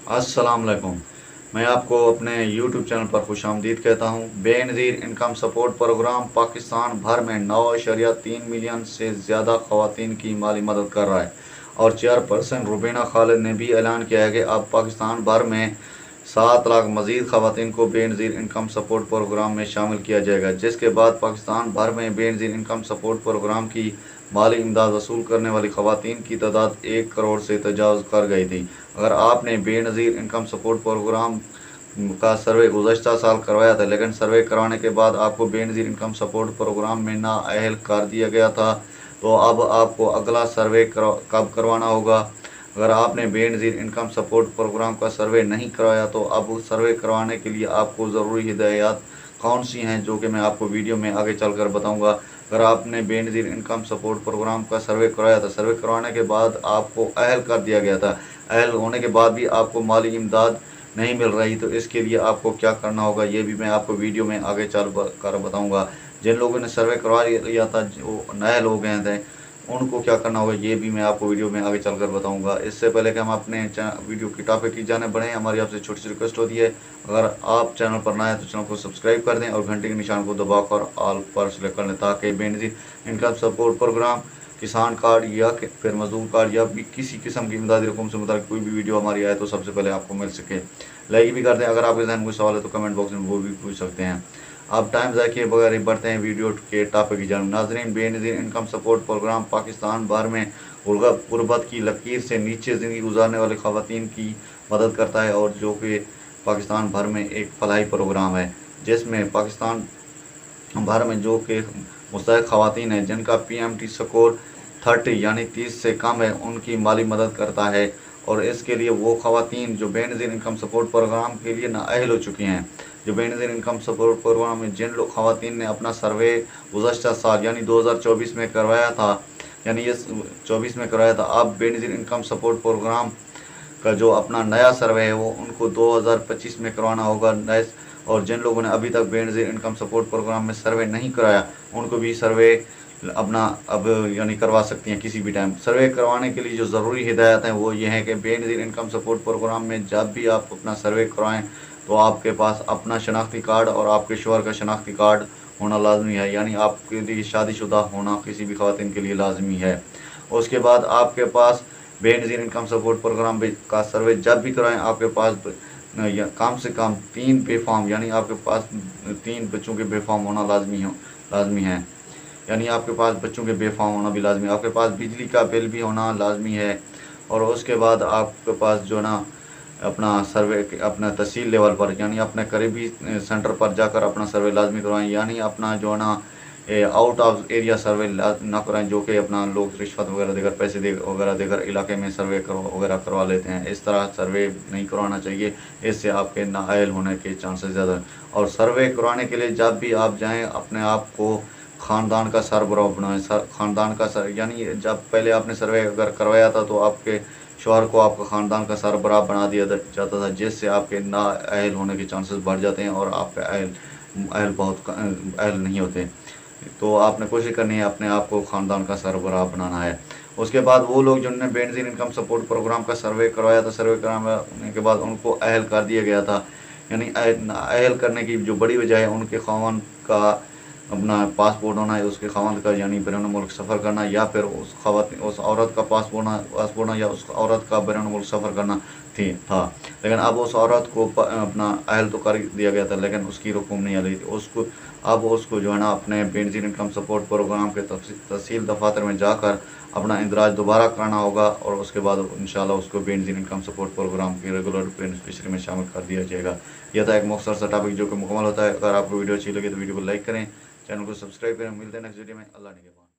अस्सलाम वालेकुम। मैं आपको अपने YouTube चैनल पर खुशामदीद कहता हूँ। Benazir income support programme Pakistan भर में 9.3 मिलियन से ज़्यादा ख़वातीन की माली मदद कर रहा है और चेयरपर्सन रुबीना खालिद ने भी ऐलान किया है कि अब पाकिस्तान भर में 7 लाख मज़ीद ख़वातीन को बेनज़ीर इनकम सपोर्ट प्रोग्राम में शामिल किया जाएगा, जिसके बाद पाकिस्तान भर में बेनज़ीर इनकम सपोर्ट प्रोग्राम की माली इमदाद वसूल करने वाली ख़वातीन की तादाद 1 करोड़ से तजावज़ कर गई थी। अगर आपने बेनज़ीर इनकम सपोर्ट प्रोग्राम का सर्वे गुज़श्ता साल करवाया था, लेकिन सर्वे करवाने के बाद आपको बेनज़ीर इनकम सपोर्ट प्रोग्राम में नाअहल कर दिया गया था, तो अब आपको अगला सर्वे कब करवाना होगा। अगर आपने बेनज़ीर इनकम सपोर्ट प्रोग्राम का सर्वे नहीं करवाया, तो अब सर्वे करवाने के लिए आपको ज़रूरी हिदायत कौन सी हैं, जो कि मैं आपको वीडियो में आगे चलकर बताऊंगा। अगर आपने बेनज़ीर इनकम सपोर्ट प्रोग्राम का सर्वे करवाया था, सर्वे करवाने के बाद आपको अहल कर दिया गया था, अहल होने के बाद भी आपको माली इमदाद नहीं मिल रही, तो इसके लिए आपको क्या करना होगा, ये भी मैं आपको वीडियो में आगे चल कर बताऊँगा। जिन लोगों ने सर्वे करवा लिया था, जो नए लोग हैं थे, उनको क्या करना होगा, ये भी मैं आपको वीडियो में आगे चलकर बताऊंगा। इससे पहले कि हम अपने वीडियो की टॉपिक की जाने बढ़ें, हमारी आपसे छोटी सी रिक्वेस्ट होती है, अगर आप चैनल पर नए हैं तो चैनल को सब्सक्राइब कर दें और घंटे के निशान को दबाकर ऑल पर सेलेक्ट कर लें, ताकि बेनज़ीर इनकम सपोर्ट प्रोग्राम, किसान कार्ड या फिर मजदूर कार्ड या भी किसी किस्म की इमदादी रकम से मुताबिक कोई भी वीडियो हमारी आए तो सबसे पहले आपको मिल सके। लाइक भी कर दें। अगर आपके जहन में कोई सवाल है तो कमेंट बॉक्स में वो भी पूछ सकते हैं। आप टाइम ज़ाया किए बगैर ही बढ़ते हैं वीडियो के टॉपिक की जानब। नाज़रीन, Benazir income support programme Pakistan भर में गुर्बत की लकीर से नीचे ज़िंदगी गुजारने वाले ख़वातीन की मदद करता है, और जो कि पाकिस्तान भर में एक फलाही प्रोग्राम है, जिसमें पाकिस्तान भर में जो कि मुस्तहिक़ ख़वातीन हैं जिनका PMT स्कोर 30 यानी 30 से कम है, उनकी माली मदद करता है। और इसके लिए वो ख़वातीन जो बेनज़ीर इनकम सपोर्ट प्रोग्राम के लिए नाअहल हो चुकी हैं, जो बेनज़ीर इनकम सपोर्ट प्रोग्राम में जिन लोग ख़वातीन ने अपना सर्वे गुज़श्ता साल यानी 2024 में करवाया था, यानी ये 24 में करवाया था, अब बेनज़ीर इनकम सपोर्ट प्रोग्राम का जो अपना नया सर्वे है वो उनको 2025 में करवाना होगा नए। और जिन लोगों ने अभी तक बेनज़ीर इनकम सपोर्ट प्रोग्राम में सर्वे नहीं कराया, उनको भी सर्वे अपना अब यानी करवा सकती हैं किसी भी टाइम। सर्वे करवाने के लिए जो ज़रूरी हिदायत हैं वो ये हैं कि बेनज़ीर इनकम सपोर्ट प्रोग्राम में जब भी आप अपना सर्वे करवाएं, तो आपके पास अपना शनाख्ती कार्ड और आपके शोहर का शनाख्ती कार्ड होना लाजमी है, यानी आपके लिए शादीशुदा होना किसी भी ख़वातीन के लिए लाजमी है। उसके बाद आपके पास बेनज़ीर इनकम सपोर्ट प्रोग्राम का सर्वे जब भी कराएं, आपके पास या कम से कम 3 बेफार्म यानी आपके पास 3 बच्चों के बेफार्म होना लाजमी है, यानी आपके पास बच्चों के बेफार्म होना भी लाजमी है। आपके पास बिजली का बिल भी होना लाजमी है। और उसके बाद आपके पास जो ना अपना सर्वे अपना तहसील लेवल पर यानी अपने करीबी सेंटर पर जाकर अपना सर्वे लाजमी करवाएं, यानी अपना जो ना आउट ऑफ एरिया सर्वे ना कराएं, जो कि अपना लोग रिश्वत वगैरह देकर पैसे वगैरह देकर इलाके में सर्वे वगैरह करवा लेते हैं। इस तरह सर्वे नहीं करवाना चाहिए, इससे आपके नाअहल होने के चांसेस ज़्यादा हैं। और सर्वे करवाने के लिए जब भी आप जाएँ, अपने आप को ख़ानदान का सरबराह बनाएं। ख़ानदान का सर यानी जब पहले आपने सर्वे अगर करवाया था तो आपके शौहर को आपका ख़ानदान का सरबराह बना दिया जाता था, जिससे आपके नाअहल होने के चांसेस बढ़ जाते हैं और आपके अहल बहुत अहल नहीं होते। तो आपने कोशिश करनी है अपने आप को ख़ानदान का सरबराह बनाना है। उसके बाद वो लोग जिन्होंने बेनज़ीर इनकम सपोर्ट प्रोग्राम का सर्वे करवाया था, सर्वे कराने के बाद उनको अहल कर दिया गया था, यानी अहल करने की जो बड़ी वजह है उनके ख़ावंद का अपना पासपोर्ट होना है, उसके ख़ावंद का यानी बैरून मुल्क सफ़र करना, या फिर उस औरत का पासपोर्ट होना या उस औरत का बैरून मुल्क सफ़र करना था। लेकिन अब उस औरत को अपना अहल तो कर दिया गया था, लेकिन उसकी रकूम नहीं आ रही थी। अब उसको जो है ना अपने बेनज़ीर इनकम सपोर्ट प्रोग्राम के तहसील दफातर में जाकर अपना इंदराज दोबारा कराना होगा, और उसके बाद इंशाल्लाह उसको बेनज़ीर इनकम सपोर्ट प्रोग्राम की रेगुलर बेनिफिशरी में शामिल कर दिया जाएगा। यह था एक मुख्तसर सा टॉपिक जो कि मुकम्मल होता है। अगर आपको वीडियो अच्छी लगे तो वीडियो को लाइक करें, चैनल को सब्सक्राइब करें। मिलते हैं नेक्स्ट वीडियो में। अल्लाह निगहबान।